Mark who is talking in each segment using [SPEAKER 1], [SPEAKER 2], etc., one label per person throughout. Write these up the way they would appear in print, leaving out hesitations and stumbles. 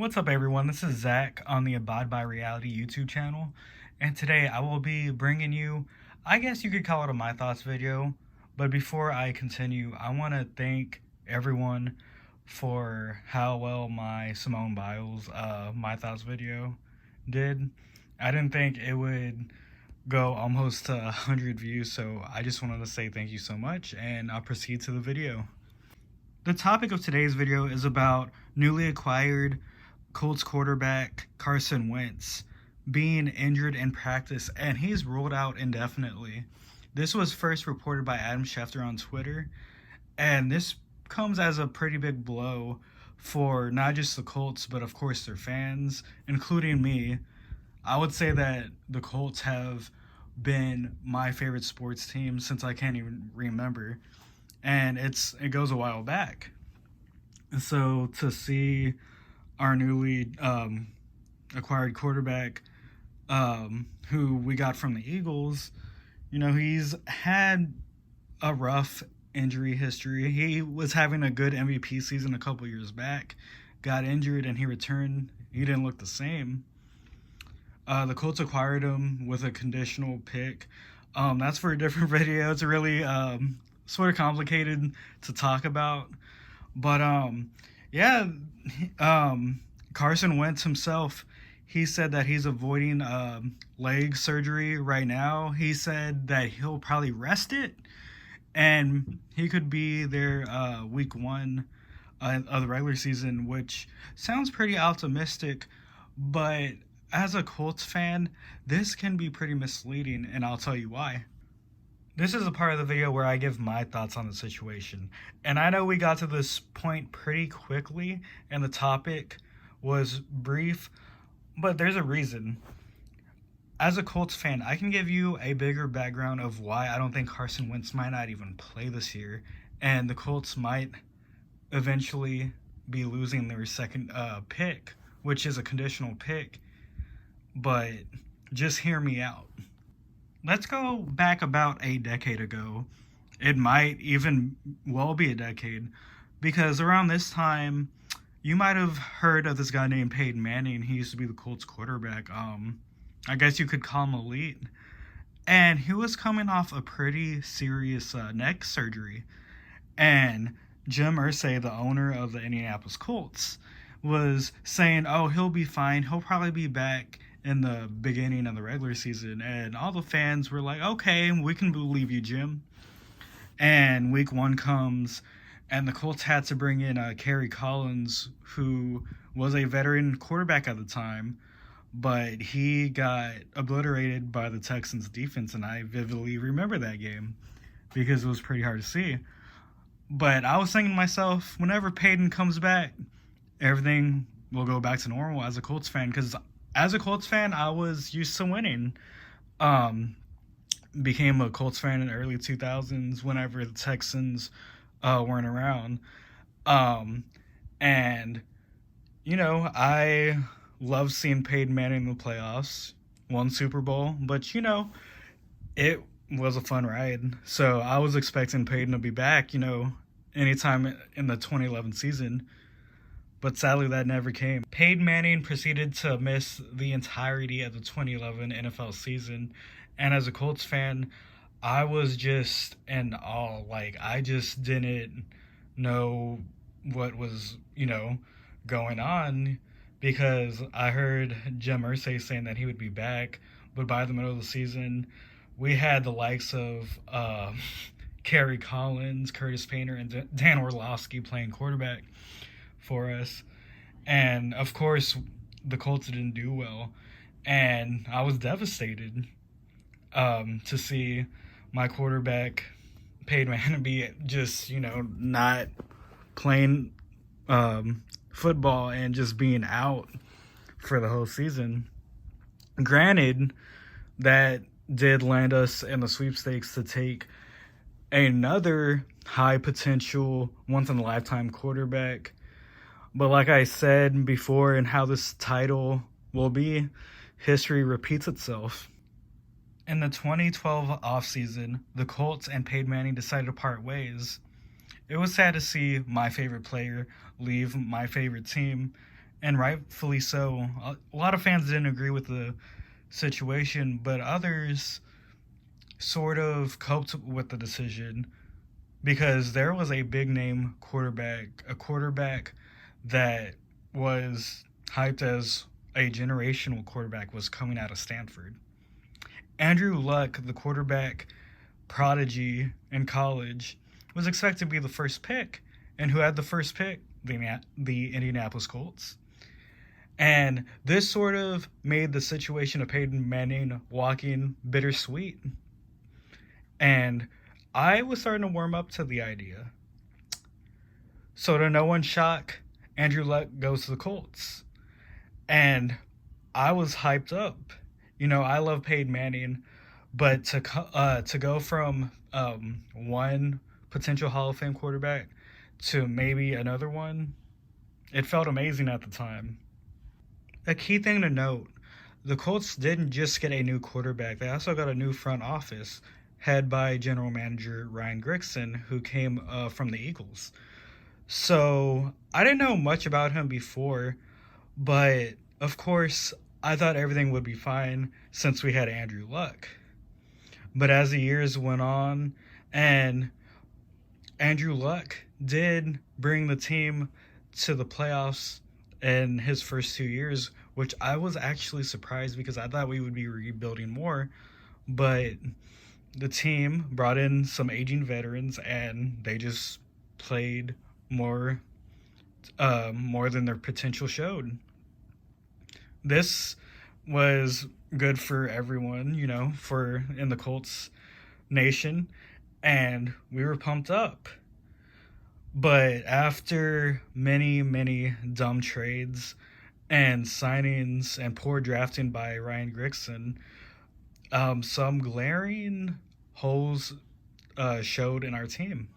[SPEAKER 1] What's up, everyone? This is Zach on the Abide by Reality YouTube channel, and today I will be bringing you, I guess you could call it a My Thoughts video, but before I continue, I want to thank everyone for how well my Simone Biles My Thoughts video did. I didn't think it would go almost to 100 views, so I just wanted to say thank you so much, and I'll proceed to the video. The topic of today's video is about newly acquired Colts quarterback Carson Wentz being injured in practice, and he's ruled out indefinitely. This was first reported by Adam Schefter on Twitter, and this comes as a pretty big blow for not just the Colts, but of course their fans, including me. I would say that the Colts have been my favorite sports team since I can't even remember, and it goes a while back. So to see our newly acquired quarterback, who we got from the Eagles, he's had a rough injury history. He was having a good MVP season a couple years back, got injured, and he returned. He didn't look the same. The Colts acquired him with a conditional pick. That's for a different video. It's really sort of complicated to talk about. But Carson Wentz himself, he said that he's avoiding leg surgery right now. He said that he'll probably rest it, and he could be there week one of the regular season, which sounds pretty optimistic. But as a Colts fan, this can be pretty misleading, and I'll tell you why. This is a part of the video where I give my thoughts on the situation. And I know we got to this point pretty quickly, and the topic was brief, but there's a reason. As a Colts fan, I can give you a bigger background of why I don't think Carson Wentz might not even play this year, and the Colts might eventually be losing their second pick, which is a conditional pick. But just hear me out. Let's go back about a decade ago. It might even well be a decade, because around this time, you might have heard of this guy named Peyton Manning. He used to be the Colts quarterback. I guess you could call him elite. And he was coming off a pretty serious neck surgery. And Jim Irsay, the owner of the Indianapolis Colts, was saying, oh, he'll be fine. He'll probably be back in the beginning of the regular season. And all the fans were like, okay, we can believe you, Jim. And week one comes, and the Colts had to bring in Kerry Collins, who was a veteran quarterback at the time, but he got obliterated by the Texans defense, and I vividly remember that game because it was pretty hard to see. But I was thinking to myself, whenever Peyton comes back, everything will go back to normal as a Colts fan, because as a Colts fan, I was used to winning. Became a Colts fan in the early 2000s whenever the Texans weren't around. And, I love seeing Peyton Manning in the playoffs, won Super Bowl, but, it was a fun ride. So I was expecting Peyton to be back, anytime in the 2011 season. But sadly, that never came. Peyton Manning proceeded to miss the entirety of the 2011 NFL season. And as a Colts fan, I was just in awe. Like, I just didn't know what was, going on, because I heard Jim Irsay saying that he would be back. But by the middle of the season, we had the likes of Kerry Collins, Curtis Painter, and Dan Orlovsky playing quarterback for us. And of course, the Colts didn't do well, and I was devastated to see my quarterback Peyton Manning be just not playing football and just being out for the whole season. Granted, that did land us in the sweepstakes to take another high potential, once in a lifetime quarterback. But like I said before, and how this title will be, history repeats itself. In the 2012 offseason, the Colts and Peyton Manning decided to part ways. It was sad to see my favorite player leave my favorite team, and rightfully so. A lot of fans didn't agree with the situation, but others sort of coped with the decision because there was a big name quarterback, a quarterback that was hyped as a generational quarterback, was coming out of Stanford. Andrew Luck, the quarterback prodigy in college, was expected to be the first pick. And who had the first pick? The Indianapolis Colts. And this sort of made the situation of Peyton Manning walking bittersweet. And I was starting to warm up to the idea. So to no one's shock, Andrew Luck goes to the Colts. And I was hyped up. You know, I love Peyton Manning, but to go from one potential Hall of Fame quarterback to maybe another one, it felt amazing at the time. A key thing to note, the Colts didn't just get a new quarterback, they also got a new front office, head by general manager Ryan Grigson, who came from the Eagles. So I didn't know much about him before, but of course I thought everything would be fine since we had Andrew Luck. But as the years went on, and Andrew Luck did bring the team to the playoffs in his first 2 years, which I was actually surprised because I thought we would be rebuilding more. But the team brought in some aging veterans and they just played more than their potential showed. This was good for everyone, you know, for in the Colts nation, and we were pumped up. But after many dumb trades and signings and poor drafting by Ryan Grigson, some glaring holes showed in our team.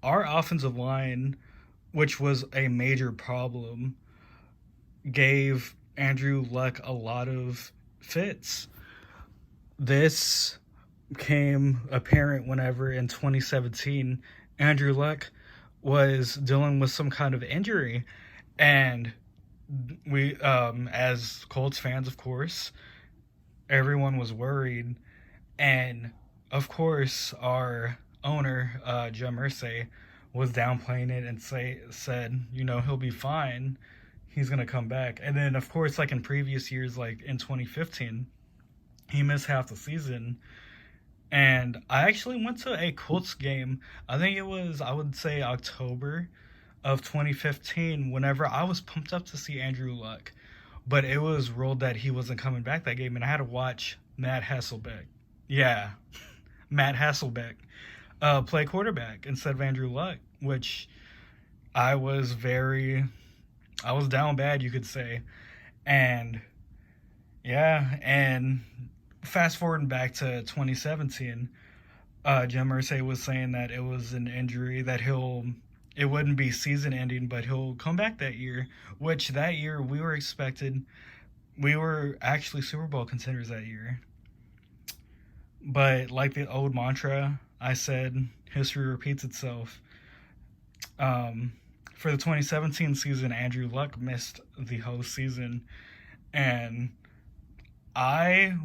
[SPEAKER 1] Our offensive line, which was a major problem, gave Andrew Luck a lot of fits. This became apparent whenever in 2017 Andrew Luck was dealing with some kind of injury, and we as Colts fans, of course, everyone was worried. And of course our owner, Jim Irsay, was downplaying it and said, you know, he'll be fine, he's gonna come back. And then of course, like in previous years, like in 2015, he missed half the season. And I actually went to a Colts game. I think it was, I would say, October of 2015, whenever I was pumped up to see Andrew Luck. But it was ruled that he wasn't coming back that game, and I had to watch Matt Hasselbeck. Yeah, Matt Hasselbeck play quarterback instead of Andrew Luck, which I was down bad, you could say. And yeah, and fast forwarding back to 2017, Jim Irsay was saying that it was an injury, that it wouldn't be season ending, but he'll come back that year, which that year we were actually Super Bowl contenders that year. But like the old mantra I said, history repeats itself. For the 2017 season, Andrew Luck missed the whole season, and I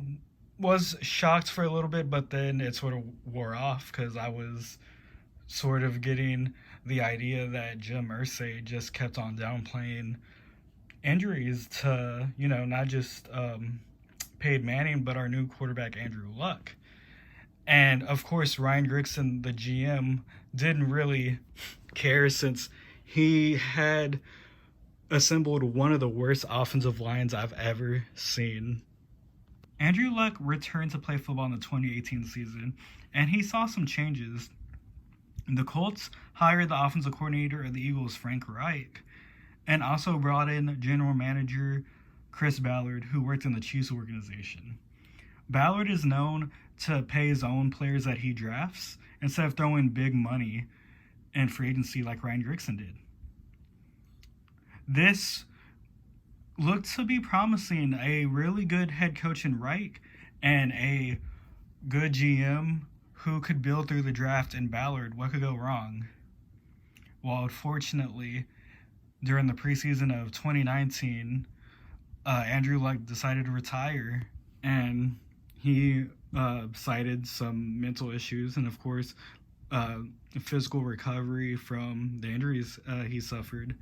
[SPEAKER 1] was shocked for a little bit, but then it sort of wore off because I was sort of getting the idea that Jim Irsay just kept on downplaying injuries to, you know, not just Peyton Manning, but our new quarterback, Andrew Luck. And of course, Ryan Grigson, the GM, didn't really care since he had assembled one of the worst offensive lines I've ever seen. Andrew Luck returned to play football in the 2018 season, and he saw some changes. The Colts hired the offensive coordinator of the Eagles, Frank Reich, and also brought in general manager Chris Ballard, who worked in the Chiefs organization. Ballard is known to pay his own players that he drafts instead of throwing big money in free agency like Ryan Grigson did. This looked to be promising. A really good head coach in Reich and a good GM who could build through the draft in Ballard. What could go wrong? Well, unfortunately, during the preseason of 2019, Andrew Luck decided to retire, and he cited some mental issues and, of course, uh, physical recovery from the injuries he suffered.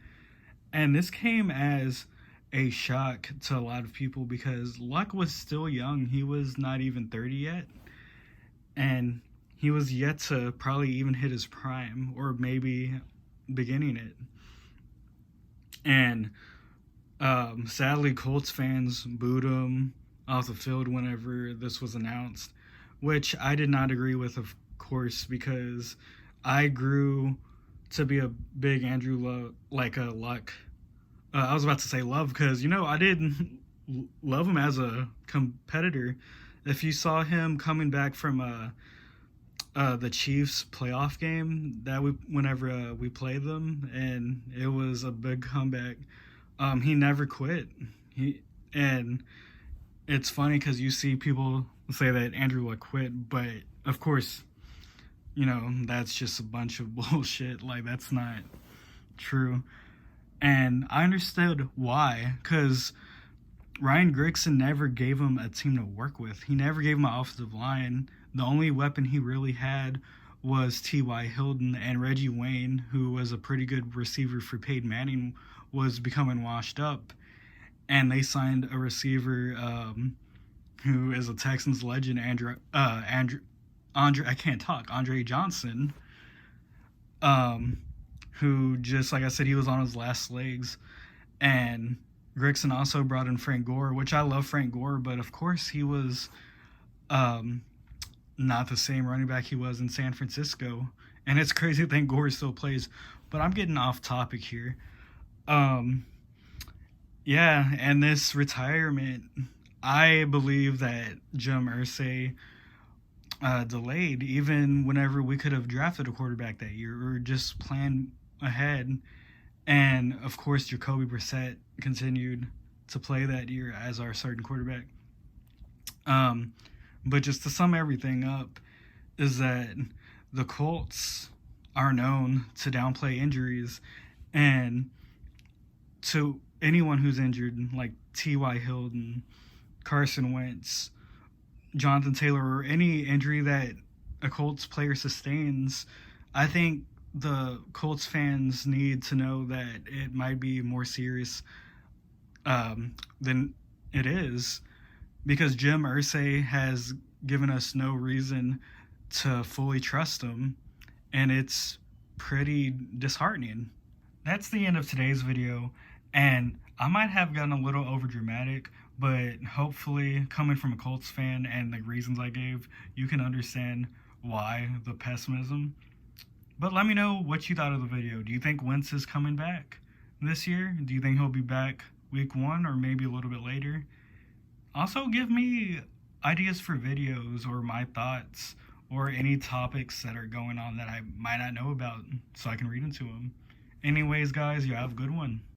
[SPEAKER 1] And this came as a shock to a lot of people because Luck was still young. He was not even 30 yet. And he was yet to probably even hit his prime or maybe beginning it. And sadly, Colts fans booed him off the field whenever this was announced, which I did not agree with, of course, because I grew to be a big Andrew Luck. I was about to say love because, I didn't love him as a competitor. If you saw him coming back from the Chiefs playoff game whenever we played them, and it was a big comeback. He never quit. And it's funny because you see people say that Andrew Luck quit, but of course, that's just a bunch of bullshit. Like, that's not true. And I understood why, because Ryan Grigson never gave him a team to work with. He never gave him an offensive line. The only weapon he really had was T.Y. Hilton, and Reggie Wayne, who was a pretty good receiver for Peyton Manning, was becoming washed up. And they signed a receiver who is a Texans legend, Andre Johnson, who, just like I said, he was on his last legs. And Grigson also brought in Frank Gore, which I love Frank Gore, but of course he was not the same running back he was in San Francisco. And it's crazy to think Gore still plays, but I'm getting off topic here. Yeah, and this retirement, I believe that Jim Irsay delayed, even whenever we could have drafted a quarterback that year or just planned ahead. And of course, Jacoby Brissett continued to play that year as our starting quarterback. But just to sum everything up, is that the Colts are known to downplay injuries, and to anyone who's injured, like T.Y. Hilton, Carson Wentz, Jonathan Taylor, or any injury that a Colts player sustains, I think the Colts fans need to know that it might be more serious than it is, because Jim Irsay has given us no reason to fully trust him, and it's pretty disheartening. That's the end of today's video, and I might have gotten a little over dramatic, but hopefully, coming from a Colts fan and the reasons I gave, you can understand why the pessimism. But let me know what you thought of the video. Do you think Wentz is coming back this year? Do you think he'll be back week 1 or maybe a little bit later? Also, give me ideas for videos or my thoughts or any topics that are going on that I might not know about so I can read into them. Anyways, guys, you have a good one.